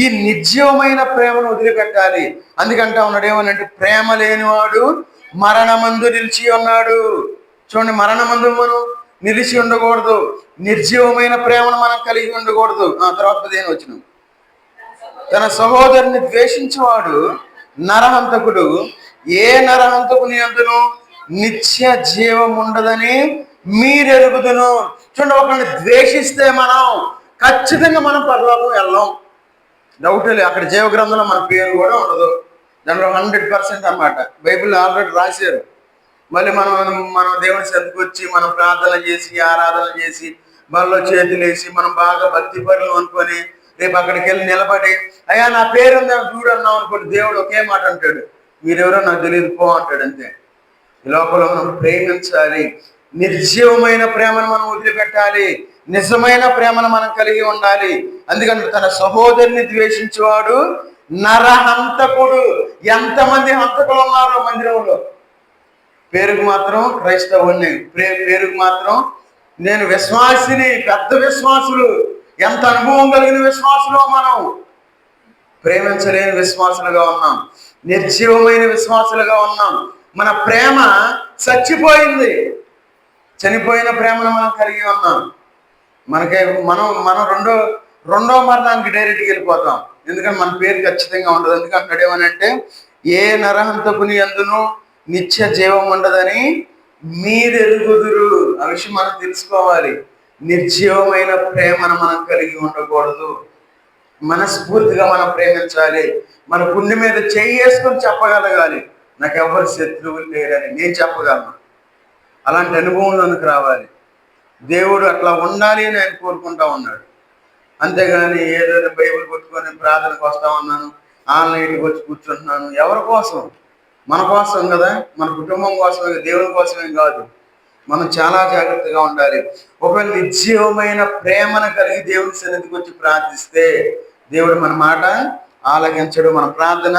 Speaker 1: ఈ నిర్జీవమైన ప్రేమను వదిలిపెట్టాలి. అందుకంటా ఉన్నాడు ఏమనంటే, ప్రేమ లేనివాడు మరణమందు నిలిచి ఉన్నాడు. చూడండి, మరణమందు మనం నిలిచి ఉండకూడదు. నిర్జీవమైన ప్రేమను మనం కలిగి ఉండకూడదు. తర్వాత 15 వచనం. తన సహోదరుని ద్వేషించేవాడు నరహంతకుడు. ఏ నరహంతకుని యందును నిత్య జీవం ఉండదని మీరెరుగుదును. చూడండి, ఒకరిని ద్వేషిస్తే మనం ఖచ్చితంగా మనం పరలోకం వెళ్ళాం. డౌట్ లేదు. అక్కడ జీవ గ్రంథంలో మన పేరు కూడా ఉండదు. దాంట్లో 100% అన్నమాట. బైబిల్ ఆల్రెడీ రాశారు. మళ్ళీ మనం దేవుని సన్నిధికి వచ్చి మనం ప్రార్థన చేసి ఆరాధన చేసి వాళ్ళలో చేతులు వేసి మనం బాగా భక్తి పరులు అనుకొని రేపు అక్కడికి వెళ్ళి నిలబడి అయ్యా నా పేరు ఉందా చూడు అన్నాం అనుకోండి, దేవుడు ఒకే మాట అంటాడు, మీరెవరో నాకు తెలియదు పో అంటాడు. అంతే. ఈ లోపల మనం ప్రేమించాలి. నిర్జీవమైన ప్రేమను మనం వదిలిపెట్టాలి. నిజమైన ప్రేమను మనం కలిగి ఉండాలి. అందుకని తన సహోదరుని ద్వేషించేవాడు నరహంతకుడు. ఎంతమంది హంతకులు ఉన్నారో మందిరంలో. పేరుకు మాత్రం క్రైస్తవుని, పేరుకు మాత్రం నేను విశ్వాసిని, పెద్ద విశ్వాసులు, ఎంత అనుభవం కలిగిన విశ్వాసులో మనం ప్రేమించలేని విశ్వాసులుగా ఉన్నాం. నిర్జీవమైన విశ్వాసులుగా ఉన్నాం. మన ప్రేమ చచ్చిపోయింది. చనిపోయిన ప్రేమను మనం కలిగి ఉన్నాం. మనకే మనం రెండో మరణానికి డైరెక్ట్గా వెళ్ళిపోతాం. ఎందుకంటే మన పేరు ఖచ్చితంగా ఉండదు. ఎందుకంటున్నాడు ఏమనంటే, ఏ నరహంతకుని అందును నిత్య జీవం ఉండదని మీరు ఎరుగుదురు. ఆ విషయం మనం తెలుసుకోవాలి. నిర్జీవమైన ప్రేమను మనం కలిగి ఉండకూడదు. మనస్ఫూర్తిగా మనం ప్రేమించాలి. మన గుండె మీద చేసుకొని చెప్పగలగాలి, నాకు ఎవరు శత్రువులు లేరని నేను చెప్పగలను. అలాంటి అనుభవంలోనికి రావాలి. దేవుడు అట్లా ఉండాలి అని ఆయన కోరుకుంటా ఉన్నాడు. అంతేగాని ఏదో బైబిల్ కొట్టుకొని ప్రార్థనకు వస్తా ఉన్నాను, ఆన్లైన్కి వచ్చి కూర్చుంటున్నాను. ఎవరి కోసం? మన కోసం కదా, మన కుటుంబం కోసమే, దేవుని కోసమే కాదు. మనం చాలా జాగ్రత్తగా ఉండాలి. ఒకవేళ నిర్జీవమైన ప్రేమను కలిగి దేవుని సన్నిధికి వచ్చి ప్రార్థిస్తే దేవుడు మన మాట ఆలకించడు, మన ప్రార్థన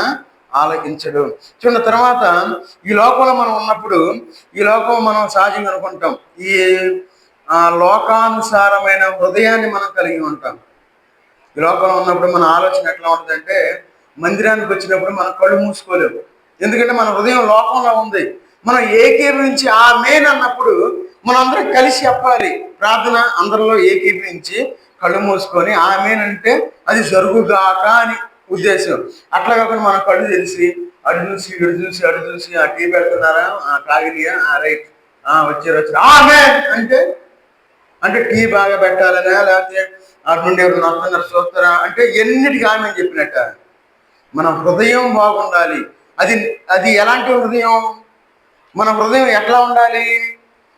Speaker 1: ఆలకించడు. చూడండి, తర్వాత ఈ లోకంలో మనం ఉన్నప్పుడు, ఈ లోకం మనం సహజంగా అనుకుంటాం, ఈ లోకానుసారమైన హృదయాన్ని మనం కలిగి ఉంటాం. ఈ లోకంలో ఉన్నప్పుడు మన ఆలోచన ఎట్లా ఉంటుందంటే, మందిరానికి వచ్చినప్పుడు మనం కళ్ళు మూసుకోలేము. ఎందుకంటే మన హృదయం లోకంలో ఉంది. మనం ఏకీభవించి ఆమేన్ అన్నప్పుడు మనం అందరం కలిసి చెప్పాలి. ప్రార్థన అందరిలో ఏకీభవించి కళ్ళు మూసుకొని ఆమేన్ అంటే అది జరుగుగాక అని ఉద్దేశం. అట్లా కాకుండా మన కళ్ళు తెలిసి అటు చూసి ఇటు చూసి అటు చూసి ఆ టీ పెడుతున్నారా, ఆ తాగిరియా, రైట్, వచ్చారు ఆమేన్ అంటే టీ బాగా పెట్టాలనా, లేకపోతే అటు నుండి ఎవరు వస్తున్నారు చూస్తారా అంటే ఎన్నిటికీ ఆమేన్ చెప్పినట్ట. మన హృదయం బాగుండాలి. అది అది ఎలాంటి హృదయం? మన హృదయం ఎట్లా ఉండాలి?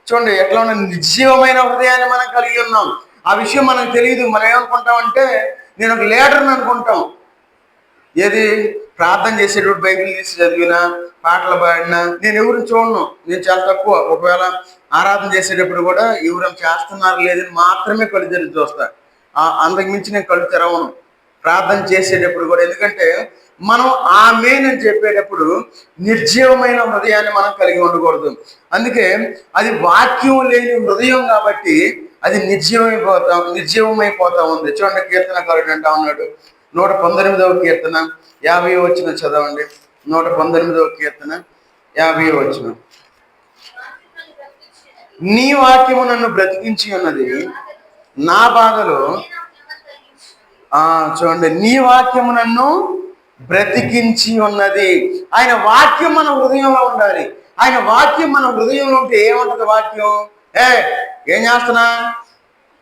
Speaker 1: చూడండి, ఎట్లా ఉండాలి? నిర్జీవమైన హృదయాన్ని మనం కలిగి ఉన్నాం. ఆ విషయం మనకు తెలియదు. మనం ఏమనుకుంటామంటే, నేను ఒక లీడర్ని అనుకుంటాం. ఏది? ప్రార్థన చేసేటప్పుడు బైబిల్ తీసి చదివినా, పాటలు పాడినా నేను ఎవరిని చూడను. నేను చాలా తక్కువ. ఒకవేళ ఆరాధన చేసేటప్పుడు కూడా ఎవరు చేస్తున్నారు లేదని మాత్రమే కళ్ళు తెరిచి చూస్తా. అంతకు మించి నేను కళ్ళు తెరవను ప్రార్థన చేసేటప్పుడు కూడా. ఎందుకంటే మనం ఆమేన్ అని చెప్పేటప్పుడు నిర్జీవమైన హృదయాన్ని మనం కలిగి ఉండకూడదు. అందుకే అది వాక్యం లేని హృదయం కాబట్టి అది నిర్జీవమైపోతా ఉంది. చూడండి, కీర్తనకారుడు అంటా ఉన్నాడు, 119వ కీర్తన 50వ వచనం చదవండి. 119వ కీర్తన 50వ వచనం. నీ వాక్యము నన్ను బ్రతికించి ఉన్నది, నా బాధలో. చూడండి, నీ వాక్యము నన్ను బ్రతికించి ఉన్నది. ఆయన వాక్యం మన హృదయంలో ఉండాలి. ఆయన వాక్యం మన హృదయంలో ఉంటే ఏముంటది? వాక్యం ఏం చేస్తున్నా?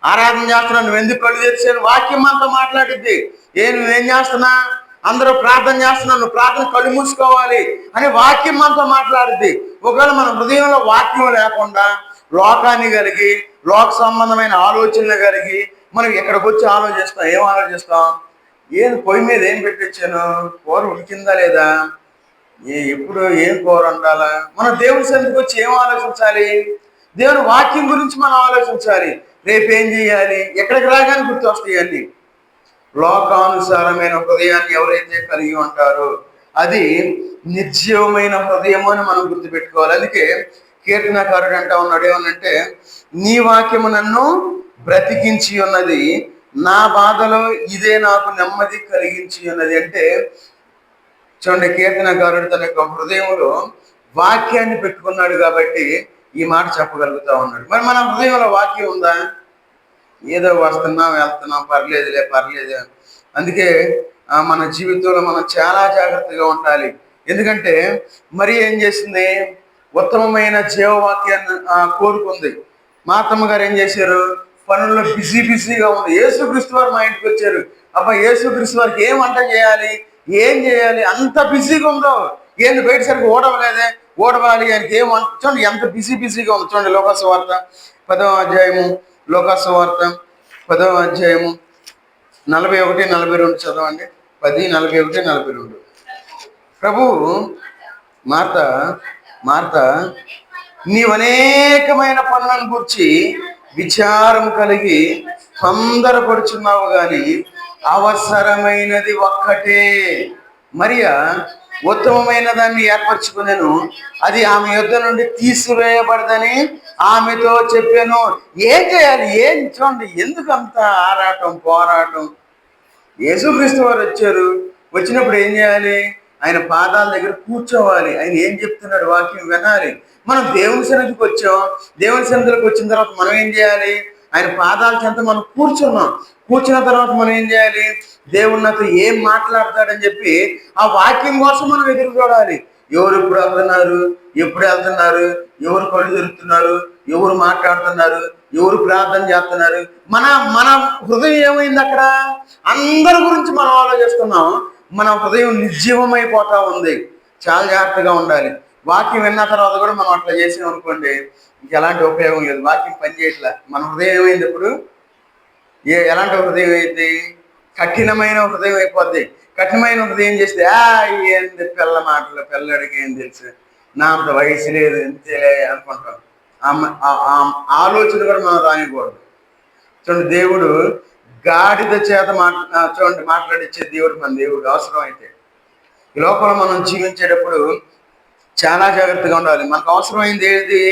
Speaker 1: ఆరాధన చేస్తున్నా, నువ్వు ఎందుకు కళ్ళు తెరిచాను? వాక్యం మనతో మాట్లాడిద్ది. నువ్వేం చేస్తున్నా? అందరూ ప్రార్థన చేస్తున్నా, నువ్వు ప్రార్థన కళ్ళు మూసుకోవాలి అని వాక్యం మనతో మాట్లాడుద్ది. ఒకవేళ మన హృదయంలో వాక్యం లేకుండా లోకాన్ని కలిగి, లోక సంబంధమైన ఆలోచనలు కలిగి మనం ఎక్కడికి వచ్చి ఆలోచిస్తాం. ఏం ఆలోచిస్తాం? పొయ్యి మీద ఏం పెట్టించాను, కూర ఉడికిందా లేదా, ఎప్పుడు ఏం కూర ఉండాలా? మనం దేవుని సన్నిధికి వచ్చి ఏం ఆలోచించాలి? దేవుని వాక్యం గురించి మనం ఆలోచించాలి. రేపు ఏం చేయాలి? ఎక్కడికి రాగానే గుర్తు వస్తాయి అన్ని. లోకానుసారమైన హృదయాన్ని ఎవరైతే కలిగి ఉంటారో అది నిర్జీవమైన హృదయము అని మనం గుర్తుపెట్టుకోవాలి. అందుకే కీర్తనకారుడు అంటా ఉన్నాడు, ఏమనంటే, నీ వాక్యము నన్ను బ్రతికించి ఉన్నది, నా బాధలో ఇదే నాకు నెమ్మది కలిగించి ఉన్నది. అంటే చూడండి, కీర్తనకారుడు తన యొక్క హృదయంలో వాక్యాన్ని పెట్టుకున్నాడు కాబట్టి ఈ మాట చెప్పగలుగుతా ఉన్నాడు. మరి మన హృదయంలో వాక్యం ఉందా? ఏదో వస్తున్నాం వెళ్తున్నాం, పర్లేదు. అందుకే మన జీవితంలో మనం చాలా జాగ్రత్తగా ఉండాలి. ఎందుకంటే మరి ఏం చేసింది? ఉత్తమమైన జీవవాక్యాన్ని కోరుకుంది. మా అత్తమ్మ గారు ఏం చేశారు? పనుల్లో బిజీగా ఉంది. యేసుక్రీస్తు వారు మా ఇంటికి వచ్చారు. అబ్బా, యేసుక్రీస్తు వారికి ఏం వంట చేయాలి, ఏం చేయాలి, అంత బిజీగా ఉందో. బయట సరికి ఓడవలేదే, ఓడవాలి ఆయనకి ఏం వంట. చూడండి ఎంత బిజీగా ఉంది. చూడండి, లోకాసువార్త 10వ అధ్యాయము, లోకాసువార్త 10వ అధ్యాయము 41, 42 చదవండి. 10, 41, 42. ప్రభువు మార్త నీవనేకమైన పనులను గురించి విచారం కలిగి తొందరపడుచున్నావు, గాని అవసరమైనది ఒక్కటే. మరియా ఉత్తమమైన దాన్ని ఏర్పరచుకునేను, అది ఆమె యొద్ద నుండి తీసివేయబడదని ఆమెతో చెప్పాను. ఏం చేయాలి? చూడండి, ఎందుకు అంత ఆరాటం, పోరాటం? యేసుక్రీస్తు వారు వచ్చారు. వచ్చినప్పుడు ఏం చేయాలి? ఆయన పాదాల దగ్గర కూర్చోవాలి. ఆయన ఏం చెప్తున్నాడు వాక్యం వినాలి. మనం దేవుని సన్నిధికి వచ్చాం. దేవుని సన్నిధిలోకి వచ్చిన తర్వాత మనం ఏం చేయాలి? ఆయన పాదాల చెంత మనం కూర్చున్నాం. కూర్చున్న తర్వాత మనం ఏం చేయాలి? దేవుడు నాతో ఏం మాట్లాడతాడని చెప్పి ఆ వాక్యం కోసం మనం ఎదురు చూడాలి. ఎవరు ఎప్పుడు వెళ్తున్నారు, ఎప్పుడు వెళ్తున్నారు, ఎవరు కళ్ళు తిరుగుతున్నారు, ఎవరు మాట్లాడుతున్నారు, ఎవరు ప్రార్థన చేస్తున్నారు, మన మన హృదయం ఏమైంది అక్కడ? అందరి గురించి మనం ఆలోచిస్తున్నాం. మన హృదయం నిర్జీవమైపోతా ఉంది. చాలా జాగ్రత్తగా ఉండాలి. వాక్యం విన్న తర్వాత కూడా మనం అట్లా చేసాం అనుకోండి, ఎలాంటి ఉపయోగం లేదు. వాక్యం పనిచేయట్లే. మన హృదయం ఏమైంది ఇప్పుడు? ఎలాంటి హృదయం అయింది? కఠినమైన హృదయం అయిపోద్ది. కఠినమైన హృదయం చేస్తే ఏంది పిల్ల మాటలు, పిల్లడికి ఏం తెలుసు, నా అంత వయసు లేదు, ఎంతేలే అనుకుంటాం. ఆలోచన కూడా మనం రానికూడదు. చూడండి, దేవుడు గాడిద చేత మాట్లాడించే దేవుడు మన దేవుడు. అవసరం అయితే ఈ లోపల మనం జీవించేటప్పుడు చాలా జాగ్రత్తగా ఉండాలి. మనకు అవసరమైంది ఏది?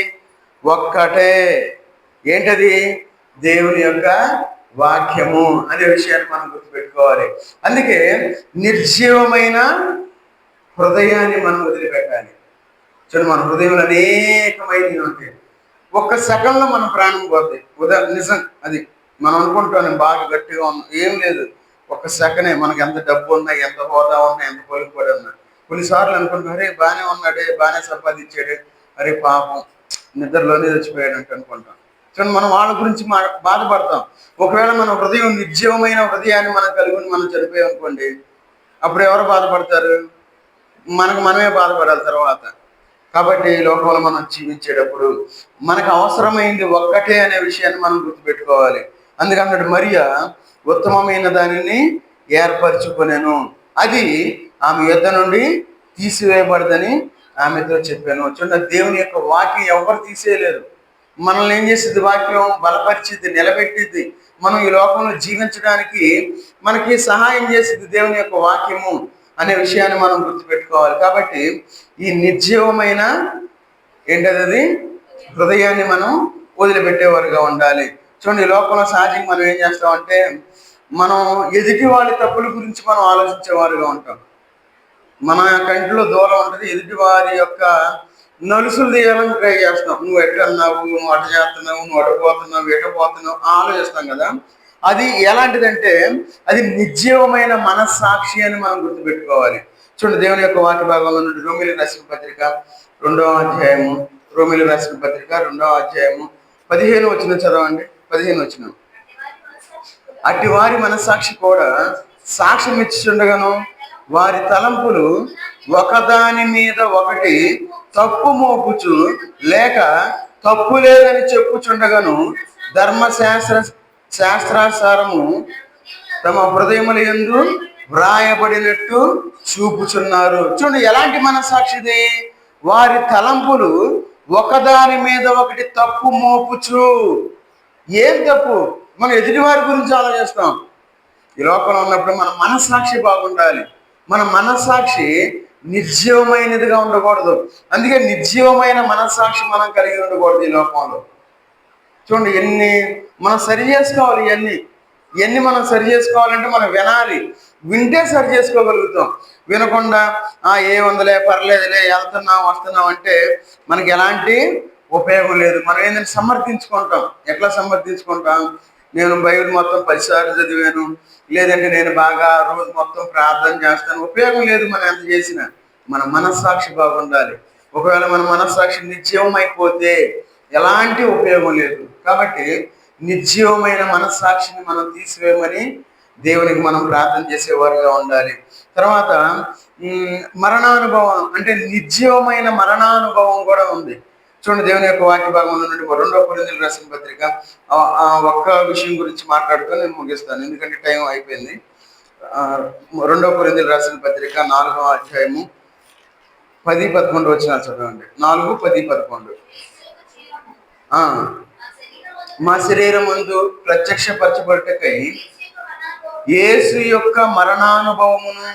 Speaker 1: ఒక్కటే. ఏంటది? దేవుని యొక్క వాక్యము అనే విషయాన్ని మనం గుర్తుపెట్టుకోవాలి. అందుకే నిర్జీవమైన హృదయాన్ని మనం వదిలిపెట్టాలి. చూడండి, మన హృదయంలో అనేకమైనవి ఉంటాయి. ఒక్క సెకండ్లో మన ప్రాణం పోతుంది. నిజం అది. మనం అనుకుంటాం బాగా గట్టిగా ఉన్నాం, ఏం లేదు. ఒక్క సెకండే. మనకి ఎంత డబ్బు ఉన్నా, ఎంత హోదా ఉన్నా, ఎంత పలుకుబడి ఉన్నా, కొన్నిసార్లు అనుకుంటాం, అరే బాగానే ఉన్నాడే, బాగానే సంపాదించాడు, అరే పాపం నిద్రలోనే చచ్చిపోయాడు అంటే అనుకుంటాం. చూడండి, మనం వాళ్ళ గురించి బాధపడతాం. ఒకవేళ మన హృదయం నిర్జీవమైన హృదయాన్ని మనం కలిగి మనం చనిపోయాం అనుకోండి, అప్పుడు ఎవరు బాధపడతారు? మనమే బాధపడాలి తర్వాత. కాబట్టి ఈ లోకంలో మనం జీవించేటప్పుడు మనకు అవసరమైంది ఒక్కటే అనే విషయాన్ని మనం గుర్తుపెట్టుకోవాలి. అందుకన్నాడు, మరియా ఉత్తమమైన దానిని ఏర్పరచుకునేను, అది ఆమె యుద్ధ నుండి తీసివేయబడదని ఆమెతో చెప్పాను. చూడండి, దేవుని యొక్క వాక్యం ఎవరు తీసేయలేరు. మనల్ని ఏం చేసేది? వాక్యం బలపరిచిద్ది, నిలబెట్టిద్ది. మనం ఈ లోకంలో జీవించడానికి మనకి సహాయం చేసేది దేవుని యొక్క వాక్యము అనే విషయాన్ని మనం గుర్తుపెట్టుకోవాలి. కాబట్టి ఈ నిర్జీవమైన ఏంటది? హృదయాన్ని మనం వదిలిపెట్టేవారుగా ఉండాలి. చూడండి, ఈ లోకంలో సహజంగా మనం ఏం చేస్తామంటే, మనం ఎదుటి వాళ్ళ తప్పుల గురించి మనం ఆలోచించేవారుగా ఉంటాం. మన కంటిలో దూరం ఉంటుంది. ఎదుటి వారి యొక్క నలుసులు తీయాలని ట్రై చేస్తాం. నువ్వు ఎట్టన్నావు, నువ్వు అట చేస్తున్నావు, నువ్వు అటపోతున్నావు, ఎటపోతున్నావు ఆలోచిస్తాం కదా. అది ఎలాంటిదంటే, అది నిర్జీవమైన మనస్సాక్షి అని మనం గుర్తుపెట్టుకోవాలి. చూడండి, దేవుని యొక్క వాక్య భాగంలో నుండి రోమీయులకు రాసిన పత్రిక 2వ అధ్యాయము, రోమీయులకు రాసిన పత్రిక 2వ అధ్యాయము 15 వచనం చదవండి. 15 వచనం. అట్టి వారి మనస్సాక్షి కూడా సాక్ష్యం ఇచ్చుచుండగాను వారి తలంపులు ఒకదాని మీద ఒకటి తప్పు మోపుచు లేక తప్పు లేదని చెప్పుచుండగాను శాస్త్రానుసారము తమ హృదయముల యందు వ్రాయబడినట్టు చూపుచున్నారు. చూడండి, ఎలాంటి మనస్సాక్షిది? వారి తలంపులు ఒకదాని మీద ఒకటి తప్పు మోపుచు. ఏం తప్పు? మనం ఎదుటివారి గురించి ఆలోచిస్తాం. ఈ లోకంలో ఉన్నప్పుడు మన మనస్సాక్షి బాగుండాలి. మన మనస్సాక్షి నిర్జీవమైనదిగా ఉండకూడదు. అందుకే నిర్జీవమైన మనస్సాక్షి మనం కలిగి ఉండకూడదు ఈ లోకంలో. చూడండి, మనం సరి చేసుకోవాలి. ఇవన్నీ మనం సరి చేసుకోవాలంటే మనం వినాలి. వింటే సరి చేసుకోగలుగుతాం. వినకుండా ఏముందిలే, పర్లేదులే, వెళ్తున్నాం వస్తున్నాం అంటే మనకి ఎలాంటి ఉపయోగం లేదు. మనం ఏంటంటే సమర్థించుకుంటాం. ఎట్లా సమర్థించుకుంటాం? నేను బైబిల్ మొత్తం 10 సార్లు చదివాను, లేదంటే నేను బాగా రోజు మొత్తం ప్రార్థన చేస్తాను. ఉపయోగం లేదు మనం ఎంత చేసినా. మన మనస్సాక్షి బాగుండాలి. ఒకవేళ మన మనస్సాక్షి నిర్జీవం అయిపోతే ఎలాంటి ఉపయోగం లేదు. కాబట్టి నిర్జీవమైన మనస్సాక్షిని మనం తీసివేయమని దేవునికి మనం ప్రార్థన చేసేవారుగా ఉండాలి. తర్వాత మరణానుభవం అంటే నిర్జీవమైన మరణానుభవం కూడా ఉంది. చూడండి, దేవుని యొక్క వాక్య భాగంలో నుండి 2వ కొరింథీయులకు రాసిన పత్రిక ఒక్క విషయం గురించి మాట్లాడుకొని నేను ముగిస్తాను, ఎందుకంటే టైం అయిపోయింది. 2వ కొరింథీయులకు రాసిన పత్రిక 4వ అధ్యాయము 10-11 వచనాలు చదవండి. 4:10-11. మా శరీరమందు ప్రత్యక్షపరచబడుటకై యేసు యొక్క మరణానుభవమును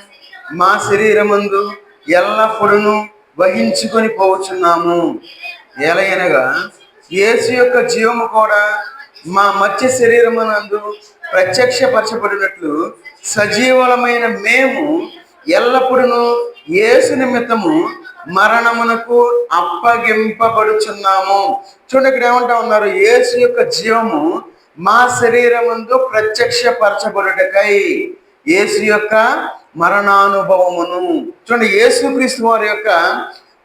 Speaker 1: మా శరీరమందు ఎల్లప్పుడూ వహించుకొని పోవచ్చున్నాము. ఎలయనగా యేసు యొక్క జీవము కూడా మా మత్స్య శరీరమునందు ప్రత్యక్షపరచబడినట్లు సజీవులమైన మేము ఎల్లప్పుడూ యేసు నిమిత్తము మరణమునకు అప్పగింపబడుచున్నాము. చూడండి, ఇక్కడ ఏమంటా ఉన్నారు? యేసు యొక్క జీవము మా శరీరమందు ప్రత్యక్షపరచబడుటకై యేసు యొక్క మరణానుభవమును. చూడండి, యేసుక్రీస్తు వారి యొక్క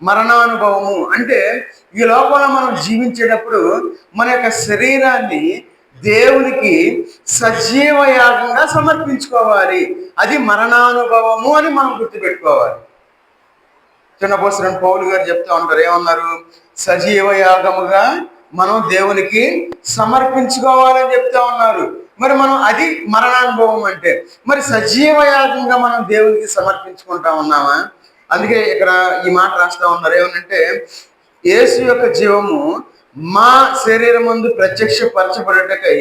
Speaker 1: మరణానుభవము అంటే ఈ లోకంలో మనం జీవించేటప్పుడు మన యొక్క శరీరాన్ని దేవునికి సజీవ యాగంగా సమర్పించుకోవాలి. అది మరణానుభవము అని మనం గుర్తుపెట్టుకోవాలి. చిన్నపోసిన పౌలు గారు చెప్తా ఉంటారు, ఏమన్నారు? సజీవ యాగముగా మనం దేవునికి సమర్పించుకోవాలని చెప్తా ఉన్నారు. మరి మనం అది మరణానుభవం అంటే, మరి సజీవ యాగంగా మనం దేవునికి సమర్పించుకుంటా ఉన్నామా? అందుకే ఇక్కడ ఈ మాట రాస్తా ఉన్నారు, ఏమనంటే యేసు యొక్క జీవము మా శరీరమందు ప్రత్యక్షపరచబడుటకై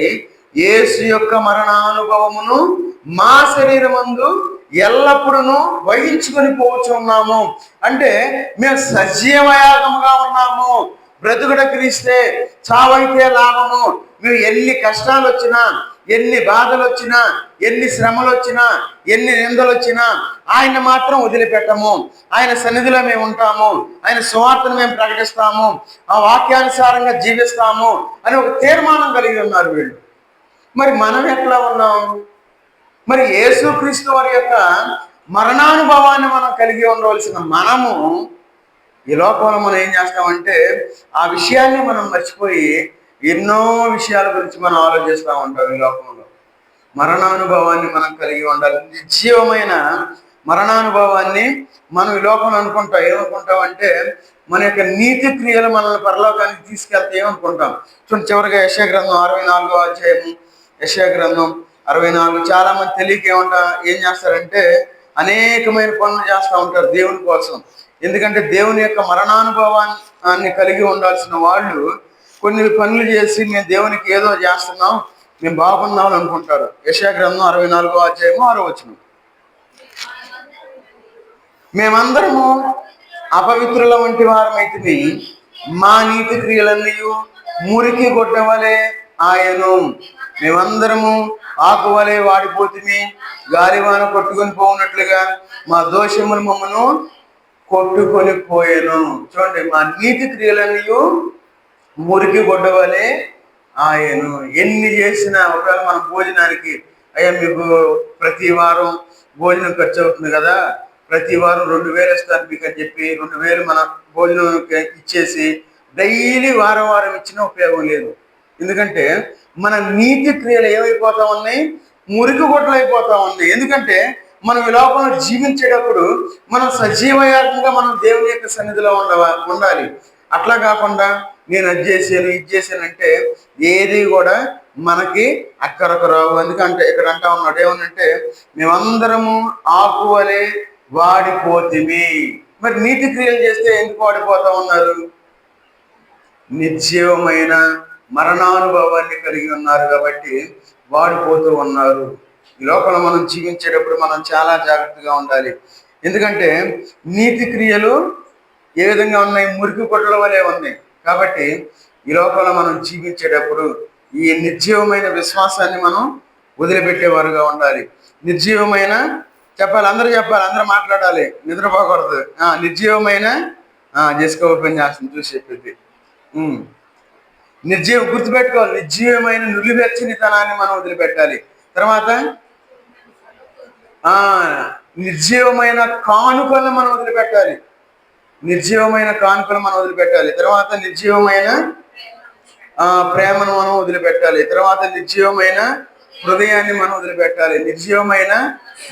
Speaker 1: యేసు యొక్క మరణానుభవమును మా శరీరమందు ఎల్లప్పుడూ వహించుకొని పోవచ్చున్నాము. అంటే మేము సజీవయాగముగా ఉన్నాము. బ్రతుకుడ క్రీస్తే, చావైతే లాభము. మేము ఎన్ని కష్టాలు వచ్చినా, ఎన్ని బాధలు వచ్చినా, ఎన్ని శ్రమలు వచ్చినా, ఎన్ని నిందలు వచ్చినా ఆయన మాత్రం వదిలిపెట్టము. ఆయన సన్నిధిలో మేము ఉంటాము, ఆయన సువార్తను మేము ప్రకటిస్తాము, ఆ వాక్యానుసారంగా జీవిస్తాము అని ఒక తీర్మానం కలిగి ఉన్నారు వీళ్ళు. మరి మనం ఎట్లా ఉన్నాం? మరి యేసుక్రీస్తు వారి యొక్క మరణానుభవాన్ని మనం కలిగి ఉండవలసిన మనము ఈ లోకంలో మనం ఏం చేస్తామంటే ఆ విషయాన్ని మనం మర్చిపోయి ఎన్నో విషయాల గురించి మనం ఆలోచిస్తూ ఉంటాం. ఈ లోకంలో మరణానుభవాన్ని మనం కలిగి ఉండాలి. నిశ్చయమైన మరణానుభవాన్ని మనం ఈ లోకంలో అనుకుంటాం. ఏమనుకుంటాం అంటే మన యొక్క నీతి క్రియలు మనల్ని పరలోకానికి తీసుకెళ్తే ఏమనుకుంటాం? చూడండి, చివరిగా యెషయా గ్రంథం 64వ అధ్యాయము, యెషయా గ్రంథం 64. చాలా మంది తెలియక ఏం చేస్తారంటే అనేకమైన పనులు చేస్తూ ఉంటారు దేవుని కోసం. ఎందుకంటే దేవుని యొక్క మరణానుభవాన్ని కలిగి ఉండాల్సిన వాళ్ళు కొన్ని పనులు చేసి మేము దేవునికి ఏదో చేస్తున్నాం, మేము బాగున్నాం అనుకుంటారు. యెషయా గ్రంథం 64వ అధ్యాయము 6వ వచనం, మేమందరము అపవిత్రుల వంటి వారమైతిమి, మా నీతి క్రియలన్నీ మురికి గొడ్డవలే ఆయను. మేమందరము ఆకువలే వాడిపోతుంది, గాలివాన కొట్టుకొని పోనట్లుగా మా దోషములు మమ్మను కొట్టుకొని పోయాను. చూడండి, మా నీతి క్రియలన్నీ మురికి గొడ్డవలే ఆయను. ఎన్ని చేసినా, ఒకవేళ మన భోజనానికి అయ్యా మీకు ప్రతి వారం భోజనం ఖర్చు అవుతుంది కదా, ప్రతి వారం 2000 ఇస్తారు మీకు అని చెప్పి 2000 మన భోజనం ఇచ్చేసి డైలీ వారం వారం ఇచ్చినా ఉపయోగం లేదు. ఎందుకంటే మన నీతి క్రియలు ఏమైపోతా ఉన్నాయి? మురికి గొడ్డలు అయిపోతా ఉన్నాయి. ఎందుకంటే మనం ఈ లోకంలో జీవించేటప్పుడు మనం సజీవయాత్మగా మనం దేవుని యొక్క సన్నిధిలో ఉండాలి. అట్లా కాకుండా నేను అది చేసాను ఇది చేశానంటే ఏది కూడా మనకి అక్కరకు రావు. ఎందుకంటే ఇక్కడ అంటా ఉన్నాడు, ఏమనంటే మేమందరము ఆకువలే వాడిపోతిమి. మరి నీతి క్రియలు చేస్తే ఎందుకు వాడిపోతా ఉన్నారు? నిర్జీవమైన మరణానుభవాన్ని కలిగి ఉన్నారు కాబట్టి వాడిపోతూ ఉన్నారు. ఈ లోకంలో మనం జీవించేటప్పుడు మనం చాలా జాగ్రత్తగా ఉండాలి. ఎందుకంటే నీతి క్రియలు ఏ విధంగా ఉన్నాయి? మురికి గొడ్డల వలె ఉన్నాయి. కాబట్టి ఈ లోకంలో మనం జీవించేటప్పుడు ఈ నిర్జీవమైన విశ్వాసాన్ని మనం వదిలిపెట్టేవారుగా ఉండాలి. నిర్జీవమైన చెప్పాలి, అందరూ చెప్పాలి, అందరూ మాట్లాడాలి, నిద్రపోకూడదు. నిర్జీవమైన జెసికా ఓపెన్ చేస్తుంది చూసి చెప్పింది. గుర్తుపెట్టుకోవాలి, నిర్జీవమైన నులివెచ్చనితనాన్ని మనం వదిలిపెట్టాలి. తర్వాత నిర్జీవమైన కానుకలను మనం వదిలిపెట్టాలి. నిర్జీవమైన కానుకలు మనం వదిలిపెట్టాలి. తర్వాత నిర్జీవమైన ప్రేమను మనం వదిలిపెట్టాలి. తర్వాత నిర్జీవమైన హృదయాన్ని మనం వదిలిపెట్టాలి. నిర్జీవమైన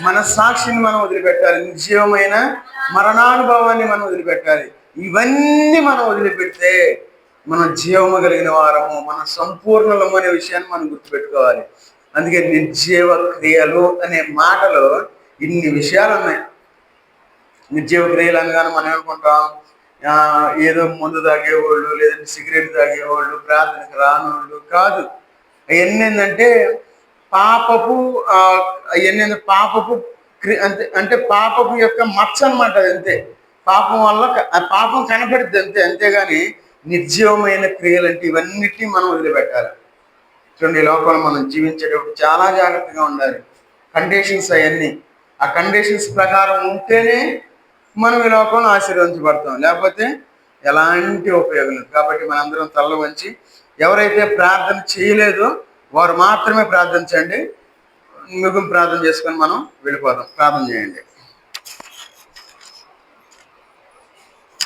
Speaker 1: మనస్సాక్షిని మనం వదిలిపెట్టాలి. నిర్జీవమైన మరణానుభవాన్ని మనం వదిలిపెట్టాలి. ఇవన్నీ మనం వదిలిపెడితే మనం జీవము కలిగిన వారము, మన సంపూర్ణము అనే విషయాన్ని మనం గుర్తుపెట్టుకోవాలి. అందుకే నిర్జీవ క్రియలు అనే మాటలో ఇన్ని విషయాలు ఉన్నాయి. నిర్జీవ క్రియలు అనగానే మనం ఏమనుకుంటాం? ఏదో మందు తాగేవాళ్ళు, లేదంటే సిగరెట్ తాగేవాళ్ళు, ప్రార్థనకు రానోళ్ళు కాదు. అవన్నీ ఏంటంటే పాపపు అంటే పాపపు యొక్క మచ్చ అనమాట. అంతే, పాపం వల్ల పాపం కనపడుద్ది అంతే. అంతేగాని నిర్జీవమైన క్రియలు అంటే ఇవన్నిటినీ మనం వదిలిపెట్టాలి. చూడండి, ఈ లోకంలో మనం జీవించేటప్పుడు చాలా జాగ్రత్తగా ఉండాలి. కండిషన్స్ అవన్నీ, ఆ కండిషన్స్ ప్రకారం ఉంటేనే మనం ఈ లోకంలో ఆశీర్వదించబడతాం, లేకపోతే ఎలాంటి ఉపయోగం లేదు. కాబట్టి మనందరం తల్ల వంచి ఎవరైతే ప్రార్థన చేయలేదో వారు మాత్రమే ప్రార్థించండి. ముగింపు ప్రార్థన చేసుకొని మనం వెళ్ళిపోదాం. ప్రార్థన చేయండి.